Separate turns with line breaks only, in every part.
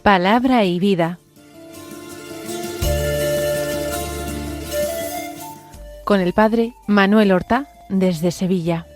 Palabra y vida. Con el padre Manuel Horta, desde Sevilla.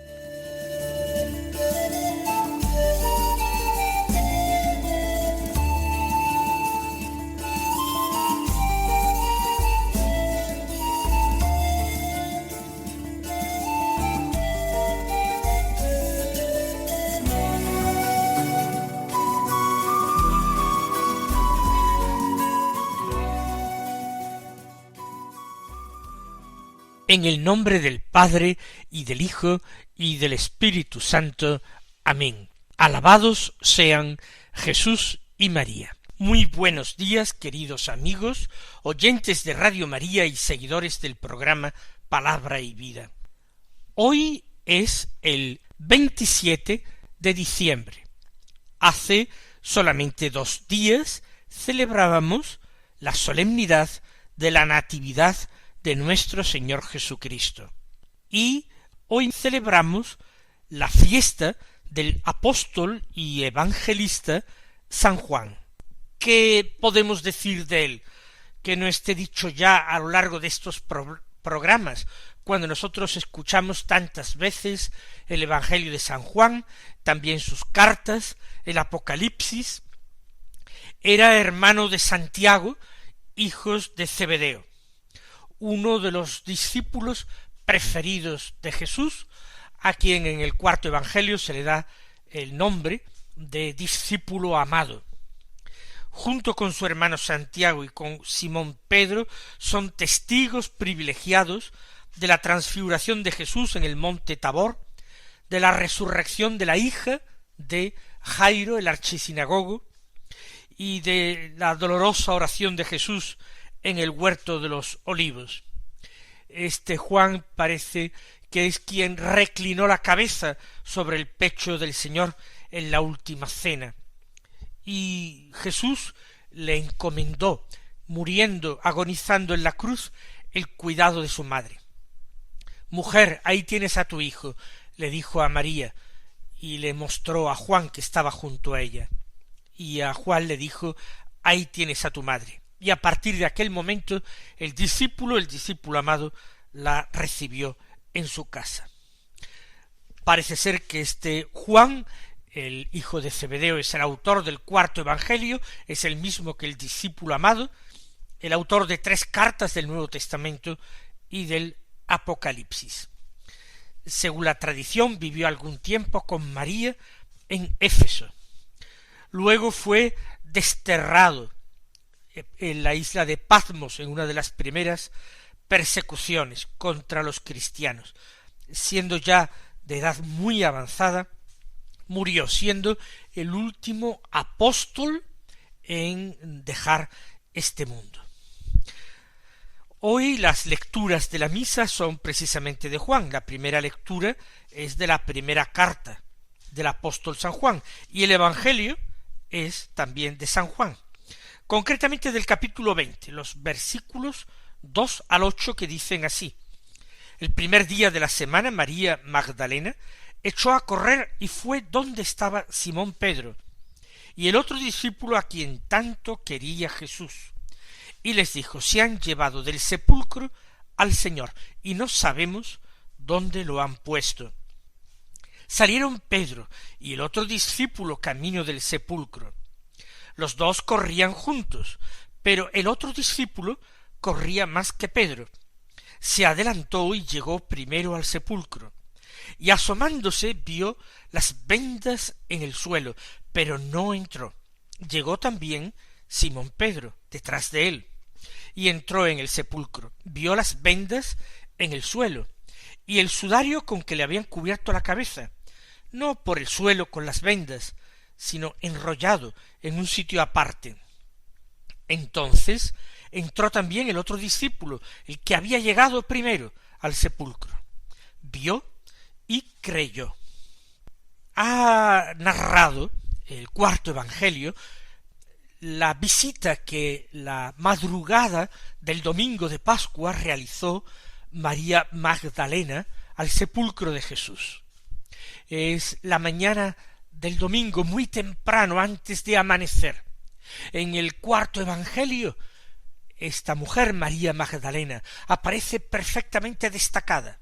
En el nombre del Padre, y del Hijo, y del Espíritu Santo. Amén. Alabados sean Jesús y María. Muy buenos días, queridos amigos, oyentes de Radio María y seguidores del programa Palabra y Vida. Hoy es el 27 de diciembre. Hace solamente 2 días celebrábamos la solemnidad de la Natividad de nuestro Señor Jesucristo. Y hoy celebramos la fiesta del apóstol y evangelista San Juan. ¿Qué podemos decir de él que no esté dicho ya a lo largo de estos programas, cuando nosotros escuchamos tantas veces el Evangelio de San Juan, también sus cartas, el Apocalipsis? Era hermano de Santiago, hijos de Zebedeo, uno de los discípulos preferidos de Jesús, a quien en el cuarto Evangelio se le da el nombre de discípulo amado. Junto con su hermano Santiago y con Simón Pedro, son testigos privilegiados de la transfiguración de Jesús en el monte Tabor, de la resurrección de la hija de Jairo, el archisinagogo, y de la dolorosa oración de Jesús en el huerto de los olivos. Este Juan parece que es quien reclinó la cabeza sobre el pecho del Señor en la última cena, y Jesús le encomendó, muriendo, agonizando en la cruz, el cuidado de su madre. Mujer, ahí tienes a tu hijo, le dijo a María, y le mostró a Juan que estaba junto a ella, y a Juan le dijo, ahí tienes a tu madre. Y a partir de aquel momento el discípulo amado, la recibió en su casa. Parece ser que este Juan, el hijo de Zebedeo, es el autor del cuarto Evangelio, es el mismo que el discípulo amado, el autor de 3 cartas del Nuevo Testamento y del Apocalipsis. Según la tradición, vivió algún tiempo con María en Éfeso. Luego fue desterrado en la isla de Patmos, en una de las primeras persecuciones contra los cristianos. Siendo ya de edad muy avanzada, murió siendo el último apóstol en dejar este mundo. Hoy las lecturas de la misa son precisamente de Juan. La primera lectura es de la primera carta del apóstol San Juan, y el Evangelio es también de San Juan. Concretamente del capítulo 20, los versículos 2 al 8, que dicen así: el primer día de la semana, María Magdalena echó a correr y fue donde estaba Simón Pedro y el otro discípulo a quien tanto quería Jesús, y les dijo: se han llevado del sepulcro al Señor y no sabemos dónde lo han puesto. Salieron Pedro y el otro discípulo camino del sepulcro. Los 2 corrían juntos, pero el otro discípulo corría más que Pedro. Se adelantó y llegó primero al sepulcro, y asomándose vio las vendas en el suelo, pero no entró. Llegó también Simón Pedro detrás de él, y entró en el sepulcro, vio las vendas en el suelo, y el sudario con que le habían cubierto la cabeza, no por el suelo con las vendas, sino enrollado en un sitio aparte. Entonces entró también el otro discípulo, el que había llegado primero al sepulcro. Vio y creyó. Ha narrado el cuarto Evangelio la visita que la madrugada del domingo de Pascua realizó María Magdalena al sepulcro de Jesús. Es la mañana del domingo, muy temprano, antes de amanecer, En el cuarto evangelio, esta mujer, María Magdalena, aparece perfectamente destacada.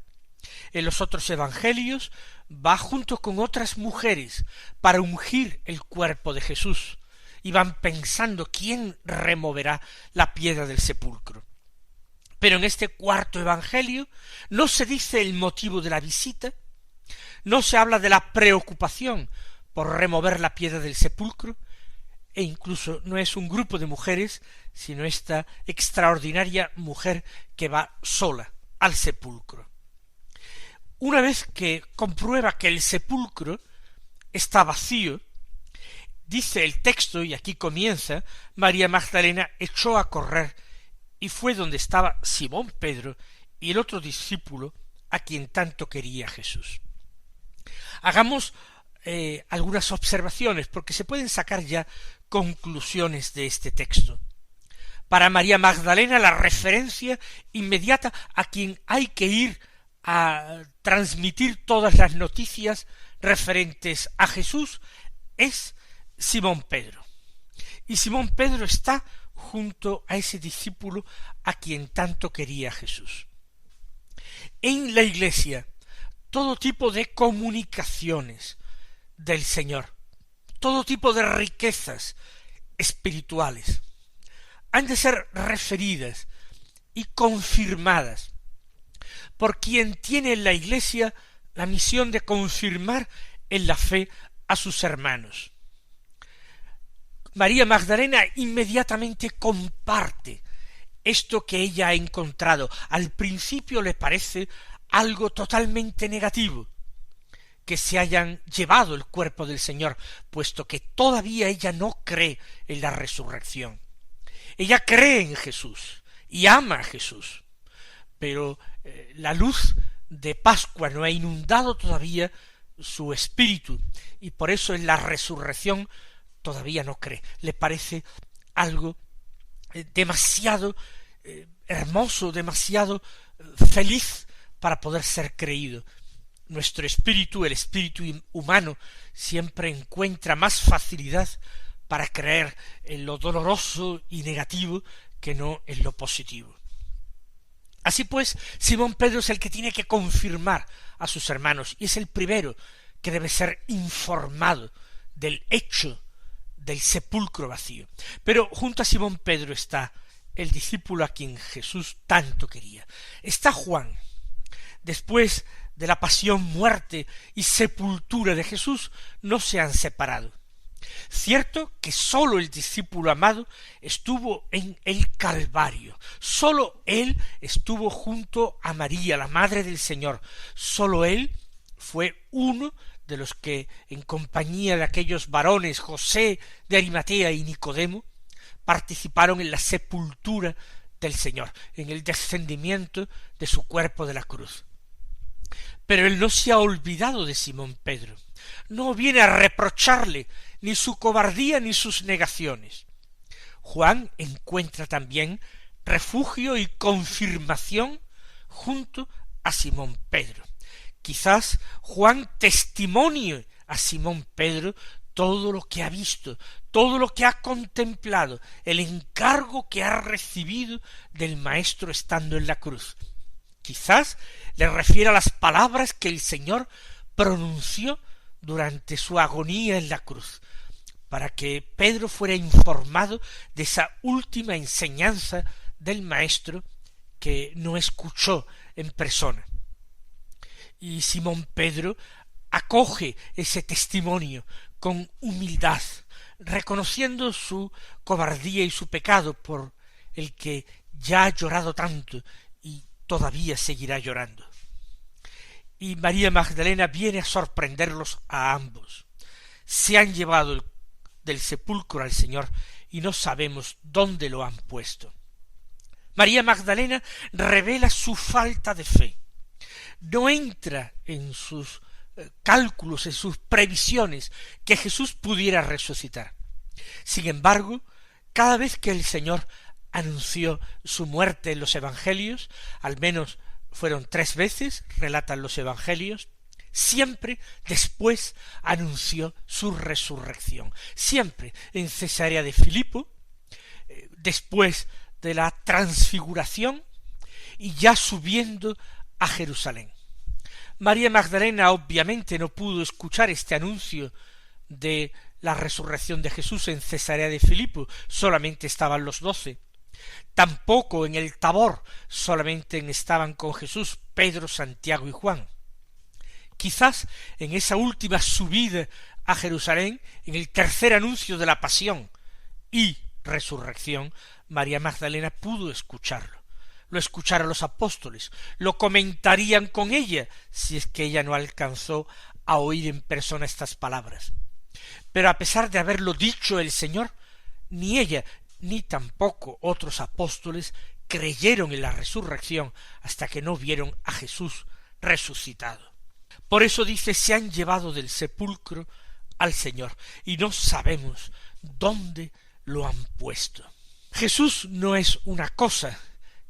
En los otros evangelios va junto con otras mujeres para ungir el cuerpo de Jesús, y van pensando quién removerá la piedra del sepulcro. Pero en este cuarto evangelio no se dice el motivo de la visita, no se habla de la preocupación por remover la piedra del sepulcro, e incluso no es un grupo de mujeres, sino esta extraordinaria mujer que va sola al sepulcro. Una vez que comprueba que el sepulcro está vacío, dice el texto, y aquí comienza, María Magdalena echó a correr y fue donde estaba Simón Pedro y el otro discípulo a quien tanto quería Jesús. Hagamos algunas observaciones, porque se pueden sacar ya conclusiones de este texto. Para María Magdalena, la referencia inmediata a quien hay que ir a transmitir todas las noticias referentes a Jesús es Simón Pedro. Y Simón Pedro está junto a ese discípulo a quien tanto quería Jesús. En la Iglesia, todo tipo de comunicaciones del Señor, todo tipo de riquezas espirituales, han de ser referidas y confirmadas por quien tiene en la Iglesia la misión de confirmar en la fe a sus hermanos. María Magdalena inmediatamente comparte esto que ella ha encontrado. Al principio le parece algo totalmente negativo, que se hayan llevado el cuerpo del Señor, puesto que todavía ella no cree en la resurrección. Ella cree en Jesús y ama a Jesús, pero la luz de Pascua no ha inundado todavía su espíritu, y por eso en la resurrección todavía no cree. Le parece algo demasiado hermoso, demasiado feliz para poder ser creído. Nuestro espíritu, el espíritu humano, siempre encuentra más facilidad para creer en lo doloroso y negativo que no en lo positivo. Así pues, Simón Pedro es el que tiene que confirmar a sus hermanos, y es el primero que debe ser informado del hecho del sepulcro vacío. Pero junto a Simón Pedro está el discípulo a quien Jesús tanto quería. Está Juan. Después de la pasión, muerte y sepultura de Jesús, no se han separado. Cierto que sólo el discípulo amado estuvo en el Calvario, sólo él estuvo junto a María, la Madre del Señor, sólo él fue uno de los que, en compañía de aquellos varones, José de Arimatea y Nicodemo, participaron en la sepultura del Señor, en el descendimiento de su cuerpo de la cruz. Pero él no se ha olvidado de Simón Pedro, no viene a reprocharle ni su cobardía ni sus negaciones. Juan encuentra también refugio y confirmación junto a Simón Pedro. Quizás Juan testimonie a Simón Pedro todo lo que ha visto, todo lo que ha contemplado, el encargo que ha recibido del Maestro estando en la cruz. Quizás le refiera las palabras que el Señor pronunció durante su agonía en la cruz, para que Pedro fuera informado de esa última enseñanza del Maestro que no escuchó en persona. Y Simón Pedro acoge ese testimonio con humildad, reconociendo su cobardía y su pecado por el que ya ha llorado tanto y todavía seguirá llorando. Y María Magdalena viene a sorprenderlos a ambos. Se han llevado del sepulcro al Señor y no sabemos dónde lo han puesto. María Magdalena revela su falta de fe. No entra en sus cálculos, en sus previsiones, que Jesús pudiera resucitar. Sin embargo, cada vez que el Señor anunció su muerte en los evangelios, al menos fueron 3 veces, relatan los evangelios, Siempre después anunció su resurrección. Siempre en Cesarea de Filipo, después de la transfiguración y ya subiendo a Jerusalén. María Magdalena obviamente no pudo escuchar este anuncio de la resurrección de Jesús en Cesarea de Filipo, solamente estaban los 12. Tampoco en el Tabor solamente estaban con Jesús Pedro, Santiago y Juan. Quizás en esa última subida a Jerusalén, en el tercer anuncio de la pasión y resurrección, María Magdalena pudo escucharlo. Lo escucharon los apóstoles, lo comentarían con ella, si es que ella no alcanzó a oír en persona estas palabras. Pero a pesar de haberlo dicho el Señor, ni ella ni tampoco otros apóstoles creyeron en la resurrección hasta que no vieron a Jesús resucitado. Por eso dice, se han llevado del sepulcro al Señor y no sabemos dónde lo han puesto. Jesús no es una cosa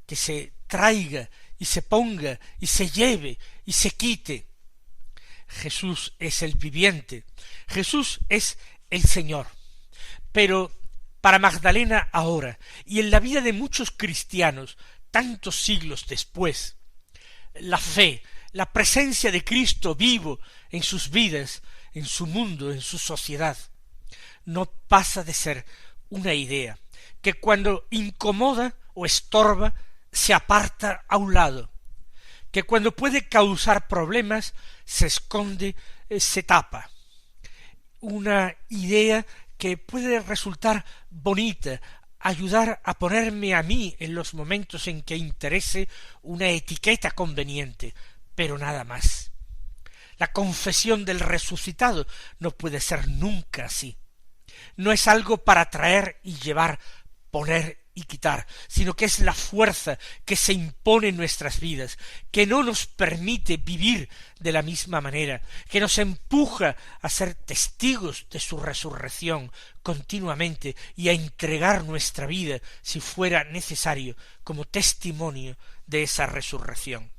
que se traiga y se ponga y se lleve y se quite. Jesús es el viviente, Jesús es el Señor. Pero para Magdalena ahora, y en la vida de muchos cristianos, tantos siglos después, la fe, la presencia de Cristo vivo en sus vidas, en su mundo, en su sociedad, no pasa de ser una idea que cuando incomoda o estorba, se aparta a un lado, que cuando puede causar problemas, se esconde, se tapa. Una idea que puede resultar bonita, ayudar a ponerme a mí en los momentos en que interese una etiqueta conveniente, pero nada más. La confesión del resucitado no puede ser nunca así. No es algo para traer y llevar, poner y quitar, sino que es la fuerza que se impone en nuestras vidas, que no nos permite vivir de la misma manera, que nos empuja a ser testigos de su resurrección continuamente y a entregar nuestra vida, si fuera necesario, como testimonio de esa resurrección.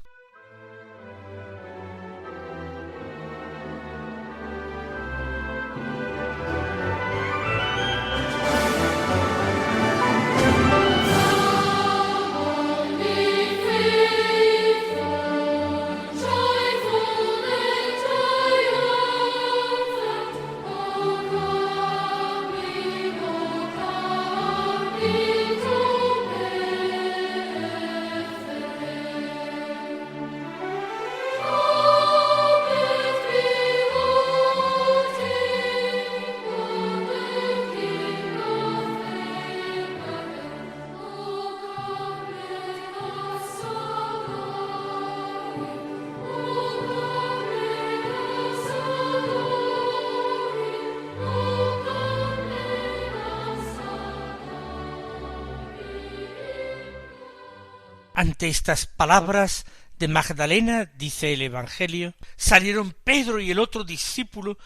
Ante estas palabras de Magdalena, dice el Evangelio, salieron Pedro y el otro discípulo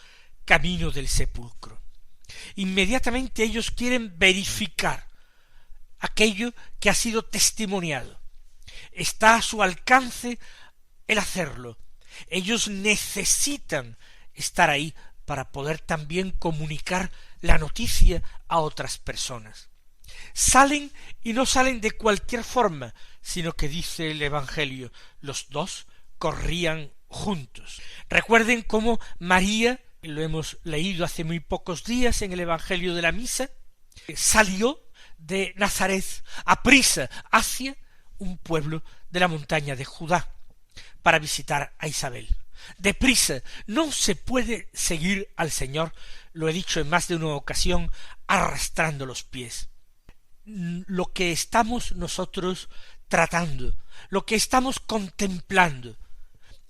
camino del sepulcro. Inmediatamente ellos quieren verificar aquello que ha sido testimoniado. Está a su alcance el hacerlo. Ellos necesitan estar ahí para poder también comunicar la noticia a otras personas. Salen y no salen de cualquier forma, sino que dice el Evangelio, los dos corrían juntos. Recuerden cómo María, lo hemos leído hace muy pocos días en el Evangelio de la Misa, salió de Nazaret aprisa hacia un pueblo de la montaña de Judá para visitar a Isabel. Deprisa, no se puede seguir al Señor, lo he dicho en más de una ocasión, arrastrando los pies. Lo que estamos nosotros tratando, lo que estamos contemplando,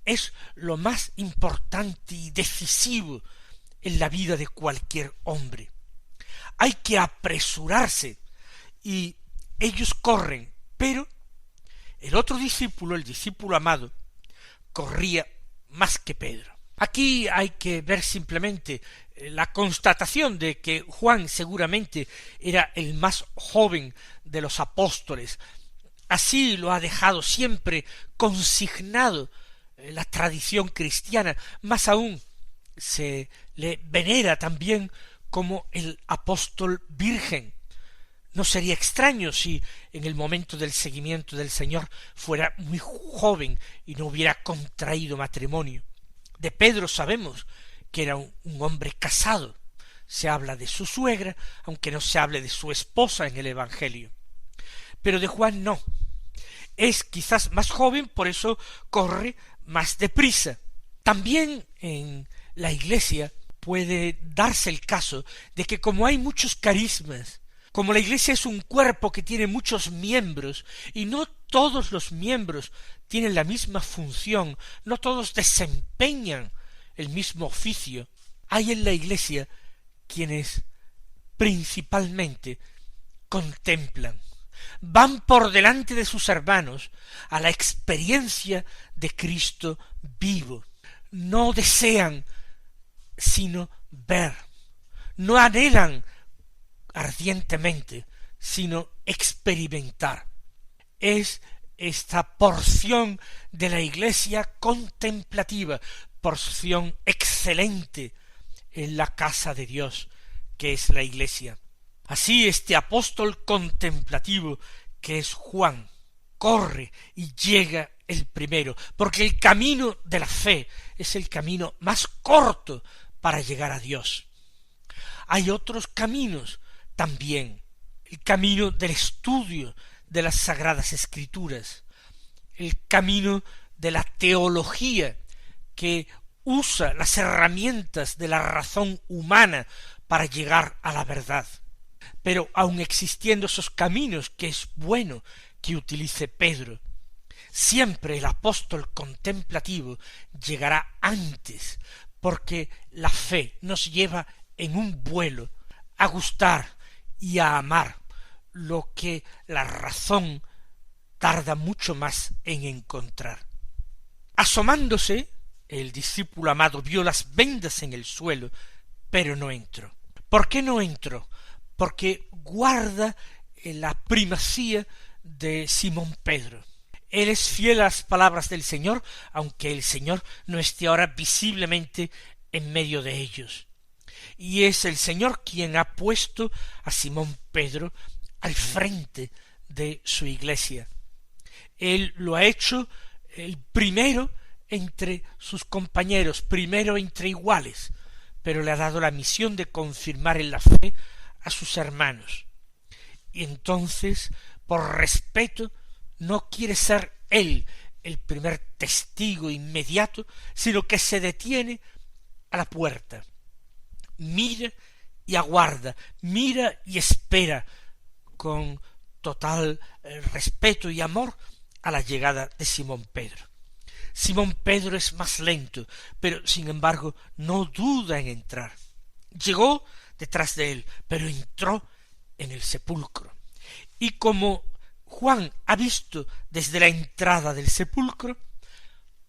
es lo más importante y decisivo en la vida de cualquier hombre. Hay que apresurarse, y ellos corren, pero el otro discípulo, el discípulo amado, corría más que Pedro. Aquí hay que ver simplemente la constatación de que Juan seguramente era el más joven de los apóstoles. Así lo ha dejado siempre consignado la tradición cristiana, más aún se le venera también como el apóstol virgen. No sería extraño si en el momento del seguimiento del Señor fuera muy joven y no hubiera contraído matrimonio. De Pedro sabemos que era un hombre casado. Se habla de su suegra, aunque no se hable de su esposa en el Evangelio. Pero de Juan no. Es quizás más joven, por eso corre más deprisa. También en la Iglesia puede darse el caso de que como hay muchos carismas, como la Iglesia es un cuerpo que tiene muchos miembros, y no todos los miembros tienen la misma función, no todos desempeñan el mismo oficio, hay en la Iglesia quienes principalmente contemplan, van por delante de sus hermanos a la experiencia de Cristo vivo, no desean sino ver, no anhelan ardientemente, sino experimentar. Es esta porción de la Iglesia contemplativa, porción excelente en la casa de Dios, que es la Iglesia. Así este apóstol contemplativo, que es Juan, corre y llega el primero, porque el camino de la fe es el camino más corto para llegar a Dios. Hay otros caminos también, el camino del estudio de las Sagradas Escrituras, el camino de la teología que usa las herramientas de la razón humana para llegar a la verdad. Pero aun existiendo esos caminos que es bueno que utilice Pedro, siempre el apóstol contemplativo llegará antes, porque la fe nos lleva en un vuelo a gustar y a amar lo que la razón tarda mucho más en encontrar. Asomándose, el discípulo amado vio las vendas en el suelo, pero no entró. ¿Por qué no entró? Porque guarda la primacía de Simón Pedro. Él es fiel a las palabras del Señor, aunque el Señor no esté ahora visiblemente en medio de ellos. Y es el Señor quien ha puesto a Simón Pedro al frente de su iglesia. Él lo ha hecho el primero entre sus compañeros, primero entre iguales, pero le ha dado la misión de confirmar en la fe a sus hermanos. Y entonces, por respeto, no quiere ser él el primer testigo inmediato, sino que se detiene a la puerta, mira y aguarda, mira y espera con total respeto y amor a la llegada de Simón Pedro. Simón Pedro es más lento, pero sin embargo no duda en entrar. Llegó detrás de él, pero entró en el sepulcro. Y como Juan ha visto desde la entrada del sepulcro,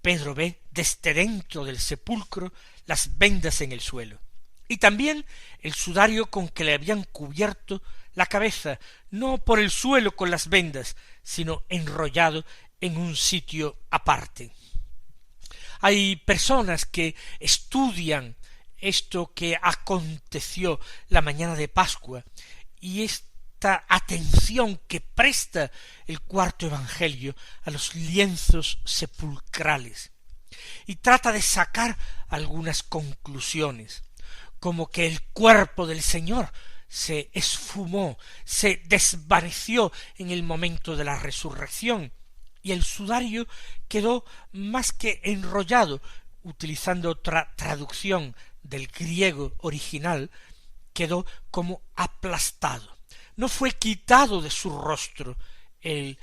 Pedro ve desde dentro del sepulcro las vendas en el suelo, y también el sudario con que le habían cubierto la cabeza, no por el suelo con las vendas, sino enrollado en un sitio aparte. Hay personas que estudian esto que aconteció la mañana de Pascua, y esta atención que presta el cuarto evangelio a los lienzos sepulcrales, y trata de sacar algunas conclusiones, como que el cuerpo del Señor se esfumó, se desvaneció en el momento de la resurrección, y el sudario quedó más que enrollado, utilizando otra traducción del griego original, quedó como aplastado. No fue quitado de su rostro el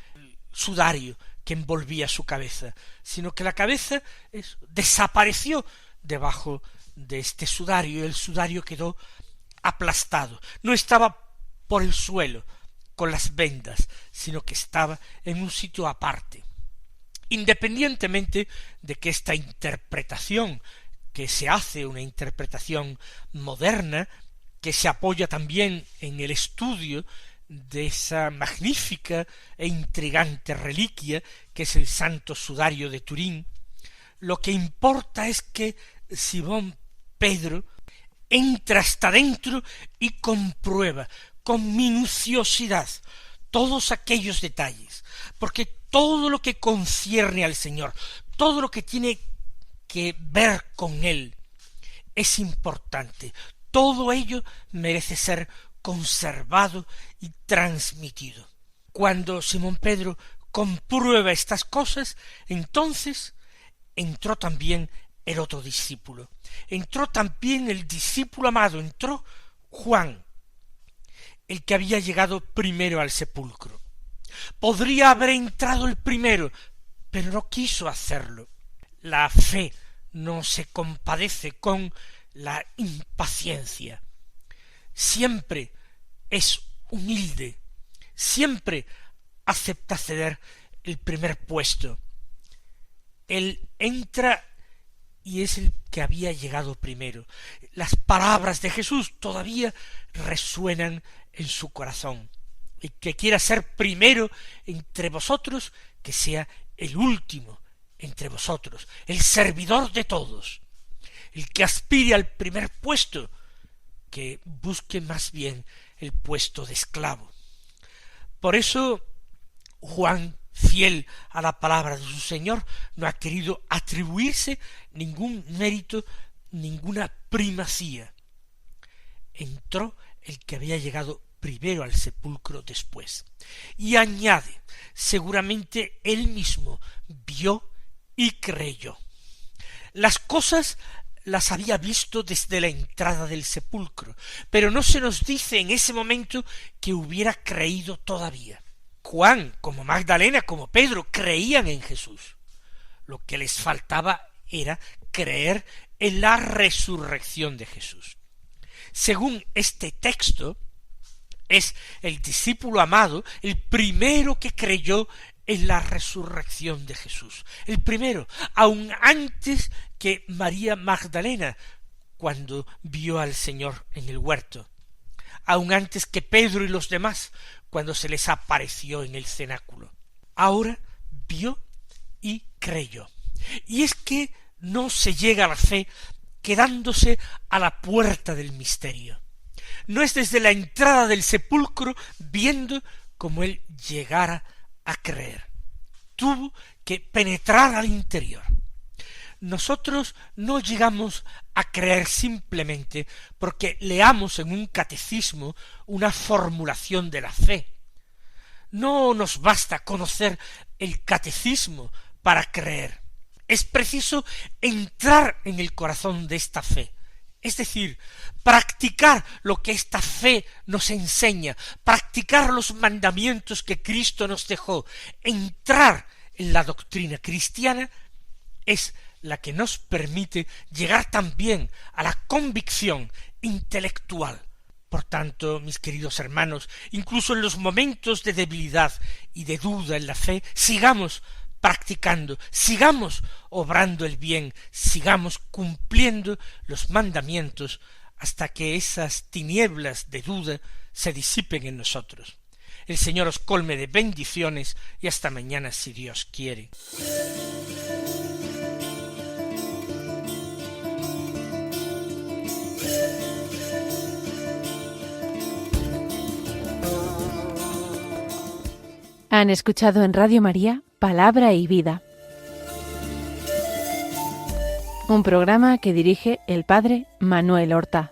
sudario que envolvía su cabeza, sino que la cabeza desapareció debajo de este sudario, y el sudario quedó aplastado. No estaba por el suelo con las vendas, sino que estaba en un sitio aparte. Independientemente de que esta interpretación que se hace, una interpretación moderna, que se apoya también en el estudio de esa magnífica e intrigante reliquia que es el Santo Sudario de Turín, Lo que importa es que Simón Pedro entra hasta dentro y comprueba con minuciosidad todos aquellos detalles, porque todo lo que concierne al Señor, todo lo que tiene que ver con Él, es importante. Todo ello merece ser conservado y transmitido. Cuando Simón Pedro comprueba estas cosas, entonces entró también el otro discípulo. Entró también el discípulo amado, entró Juan, el que había llegado primero al sepulcro. Podría haber entrado el primero, pero no quiso hacerlo. La fe no se compadece con la impaciencia. Siempre es humilde, siempre acepta ceder el primer puesto. Él entra y es el que había llegado primero. Las palabras de Jesús todavía resuenan en su corazón. El que quiera ser primero entre vosotros, que sea el último entre vosotros, el servidor de todos. El que aspire al primer puesto, que busque más bien el puesto de esclavo. Por eso Juan, fiel a la palabra de su Señor, no ha querido atribuirse ningún mérito, ninguna primacía. Entró el que había llegado primero al sepulcro después. Y añade, seguramente él mismo vio y creyó. Las cosas las había visto desde la entrada del sepulcro, pero no se nos dice en ese momento que hubiera creído todavía. Juan, como Magdalena, como Pedro, creían en Jesús. Lo que les faltaba era creer en la resurrección de Jesús. Según este texto, es el discípulo amado el primero que creyó en la resurrección de Jesús. El primero, aun antes que María Magdalena, cuando vio al Señor en el huerto. Aun antes que Pedro y los demás, cuando se les apareció en el cenáculo. Ahora vio y creyó. Y es que no se llega a la fe quedándose a la puerta del misterio. No es desde la entrada del sepulcro viendo cómo él llegara a creer. Tuvo que penetrar al interior. Nosotros no llegamos a creer simplemente porque leamos en un catecismo una formulación de la fe. No nos basta conocer el catecismo para creer. Es preciso entrar en el corazón de esta fe. Es decir, practicar lo que esta fe nos enseña, practicar los mandamientos que Cristo nos dejó, entrar en la doctrina cristiana, es la que nos permite llegar también a la convicción intelectual. Por tanto, mis queridos hermanos, incluso en los momentos de debilidad y de duda en la fe, sigamos practicando, sigamos obrando el bien, sigamos cumpliendo los mandamientos hasta que esas tinieblas de duda se disipen en nosotros. El Señor os colme de bendiciones y hasta mañana si Dios quiere.
Han escuchado en Radio María Palabra y Vida, un programa que dirige el padre Manuel Horta.